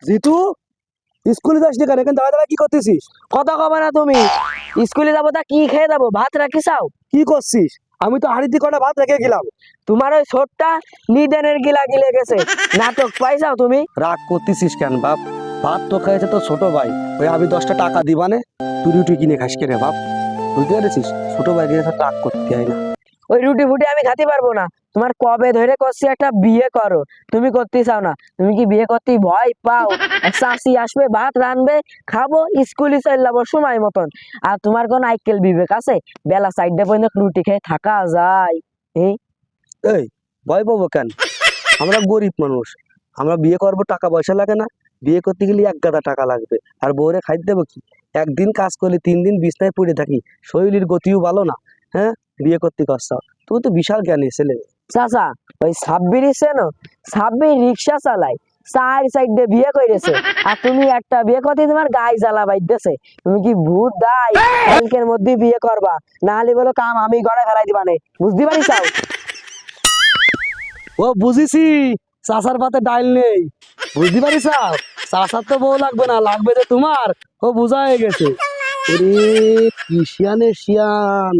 জিতু, স্কুলে যাসনি কেন? এখানে দাঁড়া দাঁড়া কি করতেছিস? কথা কবে না তুমি? স্কুলে যাবো তা কি খেয়ে যাবো? ভাত রাখি চাও? কি করছিস? আমি তো হাড়িতে কটা ভাত রেখে গেলাম। তোমার ওই ছোটটা নিদেনের গিলা গিলে গেছে। নাটক পাইছাও তুমি? রাগ করতেছিস কেন বাপ? ভাত তো খেয়েছে তো ছোট ভাই, ওই আমি 10টা টাকা দিবানে তুই রুটি কিনে খাস কেনে বাপ? বুঝতে পেরেছিস? ছোট ভাই দিয়ে রাগ করতে হয় না। ওই রুটি ফুটি আমি খাতে পারবো না। তোমার কবে ধরে করছি একটা বিয়ে করো, তুমি করতে চাও না। তুমি কি বিয়ে করতে ভয় পাও? এক চাষি আসবে, ভাত রানবে, খাবো, স্কুলে চলে যাবো সময় মতন। আর তোমার কোন আইকেল বিবেক আছে? বেলা 4টা পর্যন্ত রুটি খেয়ে থাকা যায়? এই এই, ভয় পাবো কেন? আমরা গরিব মানুষ, আমরা বিয়ে করবো, টাকা পয়সা লাগে না? বিয়ে করতে গেলে এক গাদা টাকা লাগবে, আর বউরে খাইতে দেবো কি? একদিন কাজ করলে 3 দিন বিছনায় পড়ে থাকি, শরীরের গতিও ভালো না। হ্যাঁ, বিয়ে করতে কষ্ট। তুই তো বিশাল জ্ঞানী ছেলে। চাচা, ওই সাব্বির চেনো? সাব্বির রিক্সা চালায়, 4 সাইডে বিয়ে করেছে। আর তুমি একটা বিয়ে করতে তোমার গায়ে জ্বালা বাইতেছে। তুমি কি ভূত দাই? কালকের মধ্যে বিয়ে করবা, না হলে বলো কাম আমি ঘরে ফেলাই দিবানে। বুঝতে পারিস? ও বুঝিছি, চাষার পাতে ডাইল নেই। বুঝতে পারিস? চাষার তো বউ লাগবে না, লাগবে যে তোমার। ও বুঝা হয়ে গেছে। ওরে কি শিয়ানে শিয়ান!